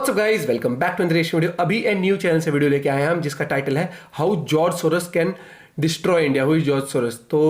What's up guys, welcome back to another video. अभी एक new channel से video लेके आए हैं हम, जिसका टाइटल है how George Soros can destroy India. Who is George Soros. तो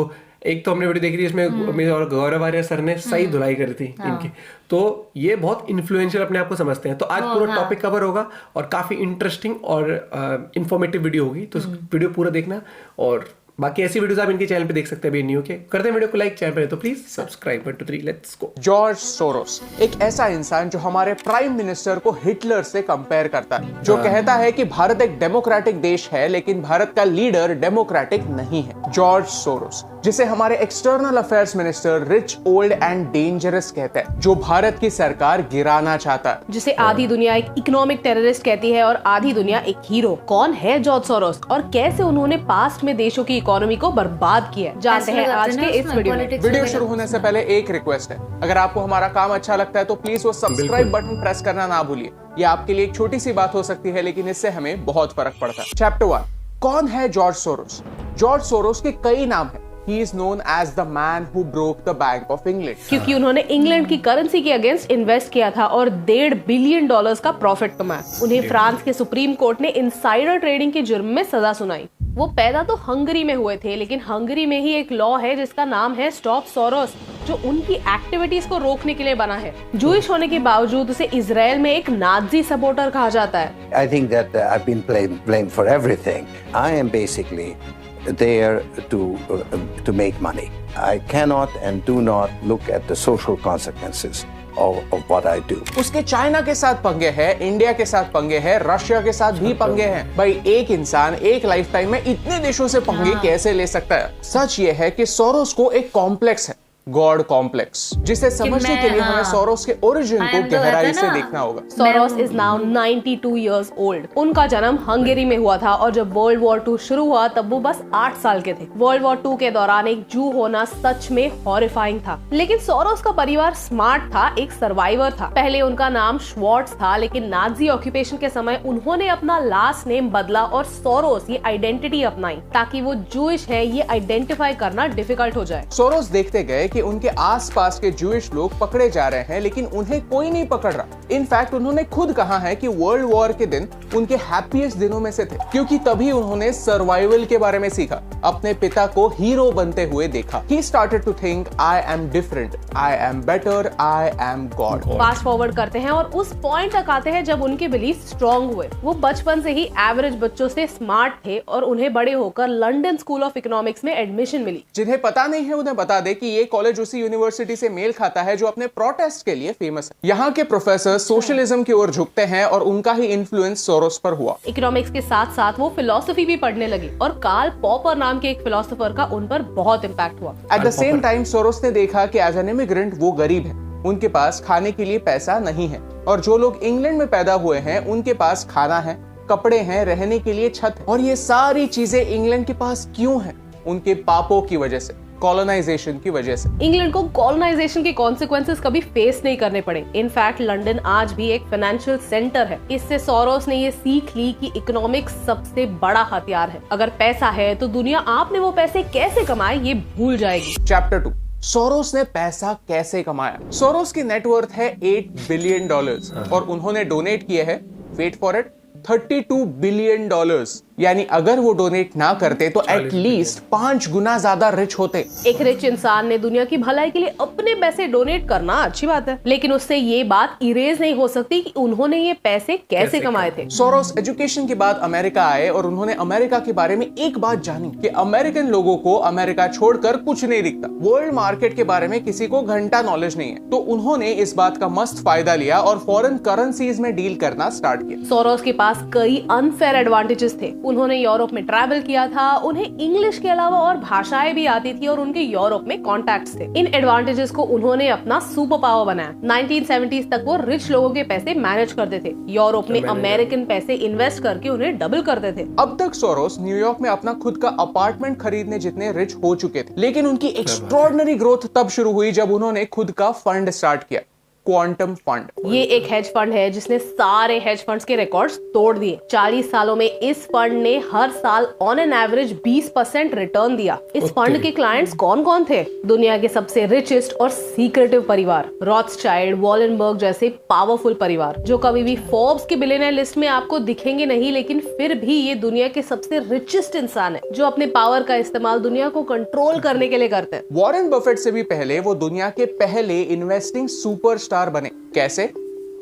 एक तो हमने वीडियो देखी थी, इसमें मेरे और गौरव आर्य सर ने सही धुलाई करी थी इनकी। तो ये बहुत इन्फ्लुएंशियल अपने आप को समझते हैं। तो आज पूरा टॉपिक कवर होगा और काफी इंटरेस्टिंग और इंफॉर्मेटिव वीडियो होगी। तो वीडियो पूरा देखना, और बाकी ऐसी वीडियोस आप इनके चैनल पे देख सकते हैं। अभी न्यू के करते हैं वीडियो को लाइक, चैनल पे तो please subscribe. 1 2 3 let's go. George Soros एक ऐसा इंसान जो हमारे प्राइम मिनिस्टर को हिटलर से कंपेयर करता है, जो कहता है कि भारत एक डेमोक्रेटिक देश है लेकिन भारत का लीडर डेमोक्रेटिक नहीं है। जॉर्ज सोरोस, जिसे हमारे external affairs minister rich, old and dangerous कहते हैं, जो भारत की सरकार गिराना चाहता है, जिसे आधी दुनिया एक इकोनॉमिक टेररिस्ट कहती है और आधी दुनिया एक हीरो। कौन है जॉर्ज सोरोस और कैसे उन्होंने पास्ट में देशों की इकोनॉमी को बर्बाद किया, जानते हैं आज के इस वीडियो में। वीडियो शुरू होने से पहले एक रिक्वेस्ट है, अगर आपको हमारा काम अच्छा लगता है तो प्लीज वो सब्सक्राइब बटन प्रेस करना ना भूलिए। ये आपके लिए एक छोटी सी बात हो सकती है, लेकिन इससे हमें बहुत फर्क पड़ता है। चैप्टर 1, कौन है जॉर्ज सोरोस? जॉर्ज सोरोस के कई नाम हैं। He is known as the man who broke the Bank of England. क्योंकि उन्होंने इंग्लैंड की करेंसी के अगेंस्ट इन्वेस्ट किया था और $1.5 बिलियन का प्रॉफिट कमाया। उन्हें फ्रांस के सुप्रीम कोर्ट ने इनसाइडर ट्रेडिंग के जुर्म में सजा सुनाई। वो पैदा तो हंगरी में हुए थे, लेकिन हंगरी में ही एक लॉ है जिसका नाम है स्टॉप सोरोस, जो उनकी एक्टिविटीज को रोकने के लिए बना है। जूइश होने के बावजूद उसे इजराइल में एक नाजी सपोर्टर कहा जाता है। I think that I've been blamed for everything. I am basically there to make money. I cannot and do not look at the social consequences of what I do. उसके China के साथ पंगे हैं, India के साथ पंगे हैं, Russia के साथ भी पंगे हैं। भाई एक इंसान एक लाइफ टाइम में इतने देशों से पंगे कैसे ले सकता है? सच ये है कि सोरोस को एक कॉम्प्लेक्स है, गॉड कॉम्प्लेक्स, जिसे समझने के लिए हमें सोरोस के ओरिजिन को गहराई से देखना होगा। Soros is now 92 years old. उनका जन्म हंगरी में हुआ था और जब वर्ल्ड वॉर 2 शुरू हुआ तब वो बस 8 साल के थे। वर्ल्ड वॉर 2 के दौरान एक जू होना सच में हॉरिफाइंग था, लेकिन सोरोस का परिवार स्मार्ट था, एक सर्वाइवर था। पहले उनका नाम श्वार्ट्ज था, लेकिन नाजी ऑक्यूपेशन के समय उन्होंने अपना लास्ट नेम बदला और सोरोस ये आइडेंटिटी अपनाई, ताकि वो जूइश है ये आइडेंटिफाई करना डिफिकल्ट हो जाए। सोरोस देखते गए कि उनके आसपास के जूइश लोग पकड़े जा रहे हैं, लेकिन उन्हें कोई नहीं पकड़ रहा। इनफैक्ट उन्होंने खुद कहा है कि वर्ल्ड वॉर के दिन उनके हैप्पीएस्ट दिनों में से थे, क्योंकि तभी उन्होंने सर्वाइवल के बारे में सीखा, अपने पिता को हीरो बनते हुए देखा। He started to think, I am different, I am better, I am God. Fast forward करते हैं और उस पॉइंट तक आते हैं जब उनके बिलीफ स्ट्रॉन्ग हुए। वो बचपन से ही एवरेज बच्चों से स्मार्ट थे और उन्हें बड़े होकर लंदन स्कूल ऑफ इकोनॉमिक्स में एडमिशन मिली। जिन्हें पता नहीं है उन्हें बता दे कि ये कॉलेज उसी यूनिवर्सिटी से मेल खाता है जो अपने प्रोटेस्ट के लिए फेमस है। यहाँ के प्रोफेसर सोशलिज्म की ओर झुकते हैं और उनका ही इन्फ्लुएंस सोरोस पर हुआ। इकोनॉमिक्स के साथ साथ वो फिलोसफी भी पढ़ने लगे और कार्ल पॉपर नाम के एक फिलोसोफर का उन पर बहुत इम्पैक्ट हुआ। At the same time Soros ने देखा कि एज एन इमिग्रेंट वो गरीब है, उनके पास खाने के लिए पैसा नहीं है, और जो लोग इंग्लैंड में पैदा हुए हैं उनके पास खाना है, कपड़े हैं, रहने के लिए छत है। और ये सारी चीजें इंग्लैंड के पास क्यों है? उनके पापों की वजह से, कॉलोनाइजेशन की वजह से। इंग्लैंड को कॉलोनाइजेशन के कॉन्सिक्वेंसेस कभी फेस नहीं करने पड़े। इनफैक्ट लंदन आज भी एक फाइनेंशियल सेंटर है। इससे सोरोस ने ये सीख ली कि इकोनॉमिक्स सबसे बड़ा हथियार है। अगर पैसा है तो दुनिया आपने वो पैसे कैसे कमाए ये भूल जाएगी। चैप्टर 2, सोरोस ने पैसा कैसे कमाया? सोरोस की नेटवर्थ है $8 बिलियन और उन्होंने डोनेट किए हैं, वेट फॉर इट, $32 बिलियन। यानी अगर वो डोनेट ना करते तो एटलीस्ट 5 गुना ज्यादा रिच होते। एक रिच इंसान ने दुनिया की भलाई के लिए अपने पैसे डोनेट करना अच्छी बात है, लेकिन उससे ये बात इरेज नहीं हो सकती कि उन्होंने ये पैसे कैसे कमाए थे। सोरोस एजुकेशन के बाद अमेरिका आए और उन्होंने अमेरिका के बारे में एक बात जानी कि अमेरिकन लोगों को अमेरिका छोड़कर कुछ नहीं दिखता। वर्ल्ड मार्केट के बारे में किसी को घंटा नॉलेज नहीं है, तो उन्होंने इस बात का मस्त फायदा लिया और फॉरेन करेंसीज में डील करना स्टार्ट किया। सोरोस के पास कई अनफेयर एडवांटेजेस थे। उन्होंने यूरोप में ट्रैवल किया था, उन्हें इंग्लिश के अलावा और भाषाएं भी आती थी और उनके यूरोप में कॉन्टैक्ट्स थे। इन एडवांटेजेस को उन्होंने अपना सुपर पावर बनाया। 1970s तक वो रिच लोगों के पैसे मैनेज करते थे, यूरोप में अमेरिकन पैसे इन्वेस्ट करके उन्हें डबल करते थे। अब तक सोरोस न्यूयॉर्क में अपना खुद का अपार्टमेंट खरीदने जितने रिच हो चुके थे, लेकिन उनकी एक्स्ट्रॉर्डिनरी ग्रोथ तब शुरू हुई जब उन्होंने खुद का फंड स्टार्ट किया। Quantum fund. ये एक हेज फंड है जिसने सारे हेज फंड्स के रिकॉर्ड्स तोड़ दिए। 40 सालों में इस फंड ने हर साल ऑन एन एवरेज 20% रिटर्न दिया। इस फंड के क्लाइंट्स कौन कौन थे? दुनिया के सबसे रिचेस्ट और सीक्रेटिव परिवार, रॉथस्चाइल्ड, वॉलेनबर्ग जैसे पावरफुल परिवार, जो कभी भी फोर्ब्स के बिलियनर लिस्ट में आपको दिखेंगे नहीं, लेकिन फिर भी ये दुनिया के सबसे रिचेस्ट इंसान है जो अपने पावर का इस्तेमाल दुनिया को कंट्रोल करने के लिए करते हैं। वॉरेन बफेट से भी पहले वो दुनिया के पहले इन्वेस्टिंग सुपरस्टार बने। कैसे?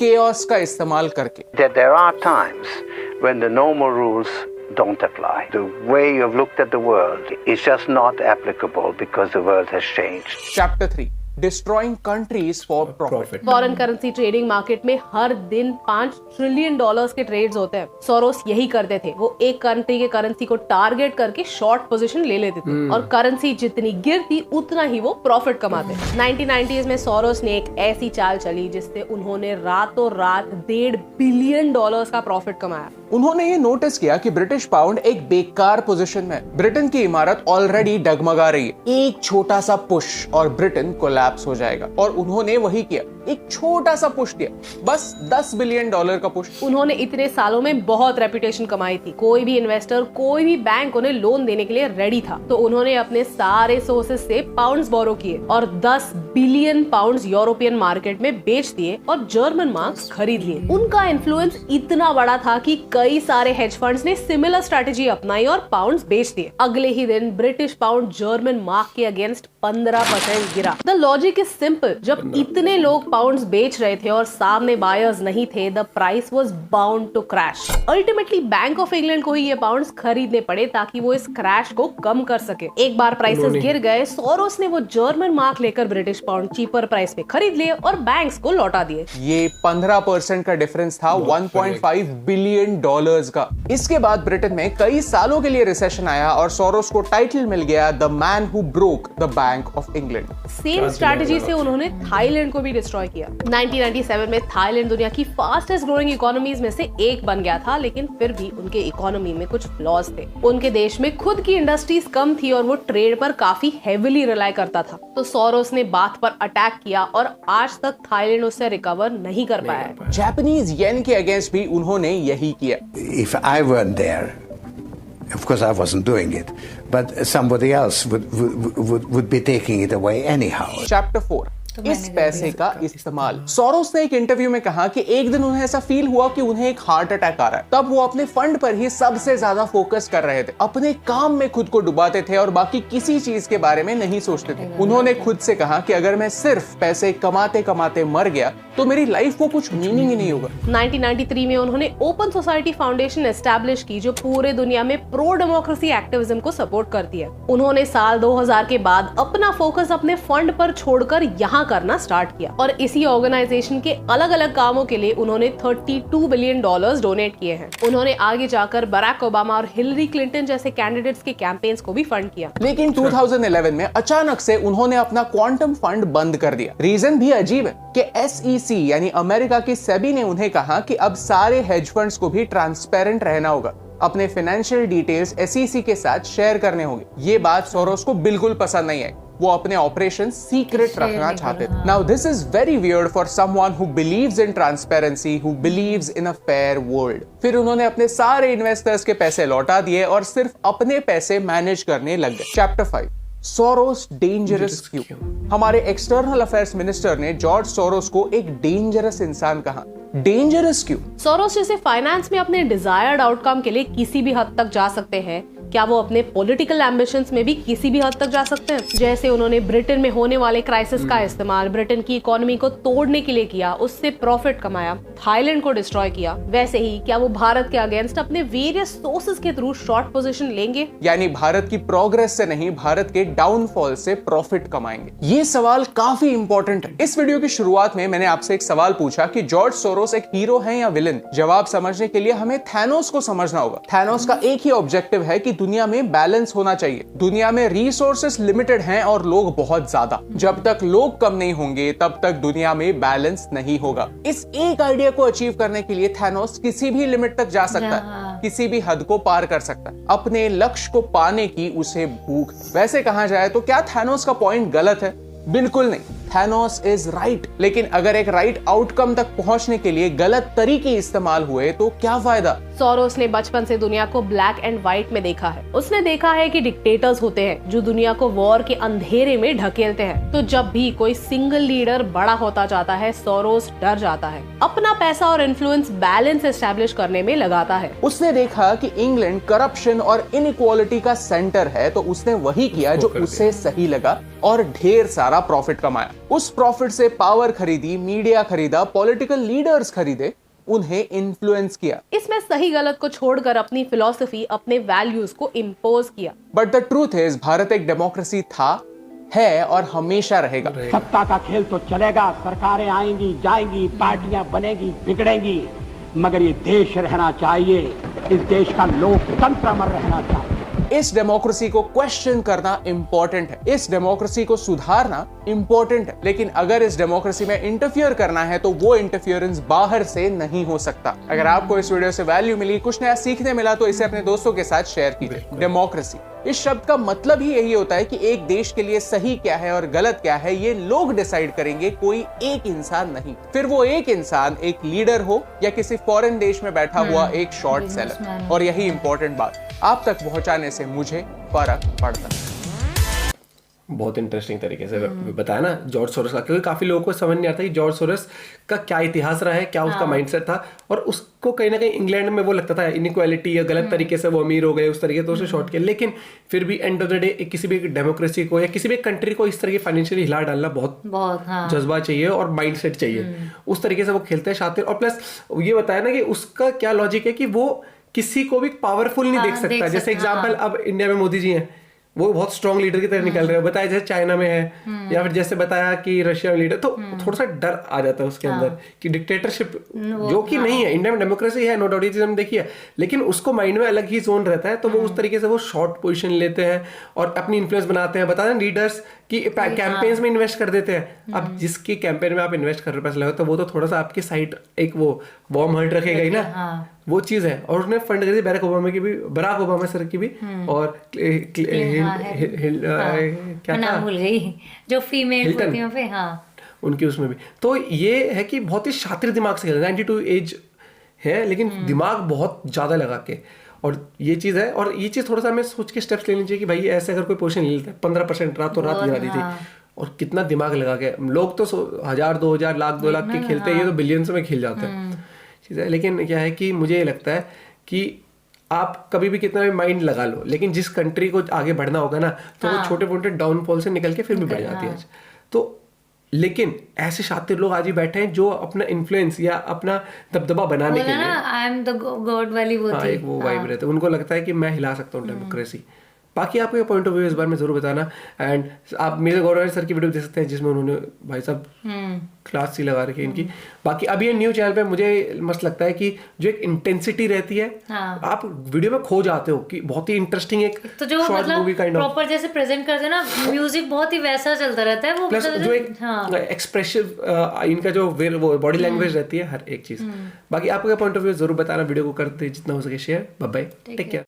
केओस का इस्तेमाल करके। That there are times when the normal rules don't apply. The way you've looked at the world is just not applicable because the world has changed. Chapter 3, Destroying Countries for Profit. Foreign currency trading market में हर दिन $5 trillion के trades होते हैं। Soros यही करते थे, वो एक कंट्री के करेंसी को टारगेट करके शॉर्ट पोजीशन ले लेते थे और करेंसी जितनी गिरती उतना ही वो प्रॉफिट कमाते। 1990s में सोरोस ने एक ऐसी चाल चली जिससे उन्होंने रातों रात $1.5 बिलियन का प्रॉफिट कमाया। उन्होंने ये नोटिस किया कि ब्रिटिश पाउंड एक बेकार पोजीशन में है। ब्रिटेन की इमारत ऑलरेडी डगमगा रही है। एक छोटा सा पुश और ब्रिटेन कोलैप्स हो जाएगा, और उन्होंने वही किया। एक छोटा सा पुश दिया, बस $10 बिलियन का पुश। उन्होंने इतने सालों में बहुत रेपुटेशन कमाई थी। कोई भी इन्वेस्टर, कोई भी बैंक उन्हें लोन देने के लिए रेडी था, तो उन्होंने अपने सारे सोर्सेज से पाउंड्स बोरो किए और 10 बिलियन पाउंड्स यूरोपियन मार्केट में बेच दिए और जर्मन मार्क्स खरीद लिए। उनका इन्फ्लुएंस इतना बड़ा था कि कई सारे हेज फंड्स ने सिमिलर स्ट्रेटेजी अपनाई और पाउंड्स बेच दिए। अगले ही दिन ब्रिटिश पाउंड जर्मन मार्क के अगेंस्ट 15% गिरा। द लॉजिक इज सिंपल, जब इतने लोग पाउंड्स बेच रहे थे और सामने बायर्स नहीं थे, the price was bound to crash. Ultimately bank of England को ही ये पाउंड्स खरीदने पड़े ताकि वो इस क्रैश को कम कर सके। एक बार प्राइसेस गिर गए, सोरोस ने वो जर्मन मार्क लेकर ब्रिटिश पाउंड चीपर प्राइस पे खरीद लिए और बैंक्स को लौटा दिए। ये 15% का डिफरेंस था $1.5 बिलियन का। इसके बाद ब्रिटेन में कई सालों के लिए रिसेशन आया और सोरोस को टाइटल मिल गया the man who broke the bank of England. Same strategy से उन्होंने थाईलैंड को भी डिस्ट्रॉय किया। 1997 में थाईलैंड दुनिया की फास्टेस्ट ग्रोइंग इकोनॉमीज में से एक बन गया था, लेकिन फिर भी उनके इकोनॉमी में कुछ फ्लॉज थे। उनके देश में खुद की इंडस्ट्रीज कम थी और वो ट्रेड पर काफी हेविली रिलाई करता था। तो सोरोस ने बात पर अटैक किया और आज तक थाईलैंड उससे रिकवर नहीं कर पाया है। जापानीज येन के अगेंस्ट भी उन्होंने यही किया। If I weren't there, of course I wasn't doing it, but somebody else would be taking it away anyhow. Chapter 4, इस पैसे का इस्तेमाल। सोरोस ने एक इंटरव्यू में कहा कि एक दिन उन्हें ऐसा फील हुआ कि उन्हें एक हार्ट अटैक आ रहा है। तब वो अपने फंड पर ही सबसे ज्यादा फोकस कर रहे थे, अपने काम में खुद को डुबाते थे और बाकी किसी चीज के बारे में नहीं सोचते थे। उन्होंने खुद से कहा कि अगर मैं सिर्फ पैसे कमाते कमाते मर गया तो मेरी लाइफ को कुछ मीनिंग ही नहीं होगा। 1993 में उन्होंने ओपन सोसाइटी फाउंडेशन एस्टैब्लिश की जो पूरे दुनिया में प्रो डेमोक्रेसी एक्टिविज्म को सपोर्ट करती है। उन्होंने साल 2000 के बाद अपना फोकस अपने फंड पर छोड़कर यहाँ करना स्टार्ट किया और इसी ऑर्गेनाइजेशन के अलग अलग कामों के लिए उन्होंने $32 बिलियन डोनेट किए हैं। उन्होंने आगे जाकर बराक ओबामा और हिलरी क्लिंटन जैसे कैंडिडेट्स के कैंपेन्स को भी फंड किया। लेकिन 2011 में अचानक से उन्होंने अपना क्वांटम फंड बंद कर दिया। रीजन भी अजीब है कि SEC यानी अमेरिका की सेबी ने उन्हें कहा कि अब सारे हेज फंड्स को भी ट्रांसपेरेंट रहना होगा, अपने फाइनेंशियल डिटेल्स SEC के साथ शेयर करने होंगे। ये बात सोरोस को बिल्कुल पसंद नहीं आई। वो अपने ऑपरेशन सीक्रेट रखना चाहते थे। Now this is very weird for someone who believes in transparency, who believes in a fair world. फिर उन्होंने अपने सारे इन्वेस्टर्स के पैसे लौटा दिए और सिर्फ अपने पैसे मैनेज करने लग गए। चैप्टर 5, सोरोस डेंजरस क्यों? हमारे एक्सटर्नल अफेयर्स मिनिस्टर ने जॉर्ज सोरोस को एक डेंजरस इंसान कहा। डेंजरस क्यों? सोरोस जैसे फाइनेंस में अपने डिजायर्ड आउटकम के लिए किसी भी हद तक जा सकते हैं, क्या वो अपने पॉलिटिकल एम्बिशंस में भी किसी भी हद तक जा सकते हैं? जैसे उन्होंने ब्रिटेन में होने वाले क्राइसिस का इस्तेमाल ब्रिटेन की इकोनॉमी को तोड़ने के लिए किया, उससे प्रॉफिट कमाया, थाईलैंड को डिस्ट्रॉय किया, वैसे ही क्या वो भारत के अगेंस्ट अपने वेरियस सोर्सेज के थ्रू शॉर्ट पोजीशन लेंगे? यानी भारत की प्रोग्रेस से नहीं, भारत के डाउनफॉल से प्रॉफिट कमाएंगे? ये सवाल काफी इंपॉर्टेंट है। इस वीडियो की शुरुआत में मैंने आपसे एक सवाल पूछा कि जॉर्ज सोरोस एक हीरो है या विलन? जवाब समझने के लिए हमें थैनोस को समझना होगा। थैनोस का एक ही ऑब्जेक्टिव है कि दुनिया में बैलेंस होना चाहिए। दुनिया में रिसोर्सेस लिमिटेड हैं और लोग बहुत ज्यादा। जब तक लोग कम नहीं होंगे तब तक दुनिया में बैलेंस नहीं होगा। इस एक आइडिया को अचीव करने के लिए थैनोस किसी भी लिमिट तक जा सकता है, किसी भी हद को पार कर सकता है। अपने लक्ष्य को पाने की उसे भूख। वैसे कहा जाए तो क्या थैनोस का पॉइंट गलत है? बिल्कुल नहीं। Thanos is right. लेकिन अगर एक राइट आउटकम तक पहुंचने के लिए गलत तरीके इस्तेमाल हुए तो क्या फायदा? सोरोस ने बचपन से दुनिया को ब्लैक एंड व्हाइट में देखा है। उसने देखा है कि डिक्टेटर्स होते हैं जो दुनिया को वॉर के अंधेरे में ढकेलते हैं। तो जब भी कोई सिंगल लीडर बड़ा होता जाता है, सोरोस डर जाता है, अपना पैसा और इन्फ्लुएंस बैलेंस एस्टेब्लिश करने में लगाता है। उसने देखा कि इंग्लैंड करप्शन और इनइक्वालिटी का सेंटर है, तो उसने वही किया जो उसे सही लगा और ढेर सारा प्रॉफिट कमाया। उस प्रॉफिट से पावर खरीदी, मीडिया खरीदा, पॉलिटिकल लीडर्स खरीदे, उन्हें इन्फ्लुएंस किया। इसमें सही गलत को छोड़कर अपनी फिलॉसफी, अपने वैल्यूज को इम्पोज किया। But the truth is Bharat एक डेमोक्रेसी था, है और हमेशा रहेगा। सत्ता का खेल तो चलेगा, सरकारें आएंगी जाएंगी, पार्टियां बनेगी बिगड़ेंगी, मगर ये देश रहना चाहिए। इस देश का लोकतंत्र अमर रहना चाहिए। इस डेमोक्रेसी को क्वेश्चन करना इंपॉर्टेंट है, इस डेमोक्रेसी को सुधारना इंपॉर्टेंट है। लेकिन अगर इस डेमोक्रेसी में इंटरफियर करना है तो वो इंटरफियरेंस बाहर से नहीं हो सकता। अगर आपको इस वीडियो से वैल्यू मिली, कुछ नया सीखने मिला, तो इसे अपने दोस्तों के साथ शेयर कीजिए। डेमोक्रेसी, इस शब्द का मतलब ही यही होता है कि एक देश के लिए सही क्या है और गलत क्या है ये लोग डिसाइड करेंगे, कोई एक इंसान नहीं। फिर वो एक इंसान एक लीडर हो या किसी फॉरेन देश में बैठा हुआ एक शॉर्ट सेलर। और यही इंपॉर्टेंट बात, आप तक पहुंचाने से मुझे फर्क पड़ता है। बहुत इंटरेस्टिंग तरीके से बताया ना जॉर्ज सोरोस का, क्योंकि काफी लोगों को समझ नहीं आता कि जॉर्ज सोरोस का क्या इतिहास रहा है, क्या उसका माइंडसेट था, और उसको कहीं ना कहीं इंग्लैंड में वो लगता था इनइक्वालिटी या गलत तरीके से वो अमीर हो गए उस तरीके, तो उसे शॉर्ट किया। लेकिन फिर भी एंड ऑफ द डे किसी भी डेमोक्रेसी को या किसी भी कंट्री को इस तरह की फाइनेंशियली हिला डालना बहुत जज्बा चाहिए और माइंडसेट चाहिए। उस तरीके से वो खेलते हैं शातिर। और प्लस ये बताया ना कि उसका क्या लॉजिक है कि वो किसी को भी पावरफुल नहीं देख सकता। जैसे एग्जाम्पल अब इंडिया में मोदी जी हैं, वो बहुत स्ट्रॉन्ग लीडर की तरह निकल रहे हैं, बताया जैसे चाइना में है, या फिर जैसे बताया कि रशिया में लीडर, तो थोड़ा सा डर आ जाता है उसके अंदर कि डिक्टेटरशिप जो कि नहीं है। इंडिया में डेमोक्रेसी है, नो डाउट, ये चीज हमने देखी है, लेकिन उसको माइंड में अलग ही जोन रहता है, तो वो उस तरीके से वो शॉर्ट पोजीशन लेते हैं और अपनी इन्फ्लुएंस बनाते हैं। बता दें लीडर्स की कैंपेन्स में इन्वेस्ट कर देते हैं। अब जिसकी कैंपेन में आप इन्वेस्ट कर रहे हो पैसा लगा, तो वो तो थोड़ा सा आपकी साइड एक वो वार्म हार्ट रखेगा ही ना, वो चीज है। और उसने फंड करी बराक ओबामा सर की भी, और क्या नाम भूल गई जो फीमेल होती है पे, उनकी उसमें भी। तो ये है कि बहुत ही शातिर दिमाग से खेला, 92 एज है लेकिन दिमाग बहुत ज्यादा लगा के, और ये चीज है। और ये चीज थोड़ा सा हमें सोच के स्टेप्स लेनी चाहिए कि भाई ऐसे अगर कोई पोजीशन ले लेता है, 15% रातों रात गिरा दी थी, और कितना दिमाग लगा के। लोग तो 1000, 2000, लाख, 2 लाख के खेलते हैं, ये तो बिलियंस में खेल जाते हैं चीज़ है। लेकिन क्या है कि मुझे ये लगता है कि आप कभी भी कितना भी माइंड लगा लो, लेकिन जिस कंट्री को आगे बढ़ना होगा ना, तो वो छोटे मोटे डाउनफॉल से निकल के फिर भी बढ़ जाती है। तो लेकिन ऐसे शातिर लोग आज ही बैठे हैं जो अपना इन्फ्लुएंस या अपना दबदबा बनाने के लिए, आई एम द गॉड वाली वो थी, एक वो वाइब रहता है, उनको लगता है कि मैं हिला सकता हूँ डेमोक्रेसी। बाकी आपको ये पॉइंट ऑफ व्यू इस बार में जरूर बताना। एंड आप मेरे गौरव सर की वीडियो देख सकते हैं जिसमें उन्होंने भाई साहब क्लास सी लगा रखी है इनकी। बाकी अभी ये न्यू चैनल पे मुझे मस्त लगता है कि जो एक इंटेंसिटी रहती है, आप वीडियो में खो जाते हो कि बहुत ही इंटरेस्टिंग एक तो जो short movie kind of proper जैसे प्रेजेंट करते हैं ना, म्यूजिक बहुत ही वैसा चलता रहता है। वो प्लस जो एक एक्सप्रेसिव इनका जो वो बॉडी लैंग्वेज रहती है हर एक चीज। बाकी आपका पॉइंट ऑफ व्यू जरूर बताना, वीडियो को करते जितना हो सके share. Bye bye, take care.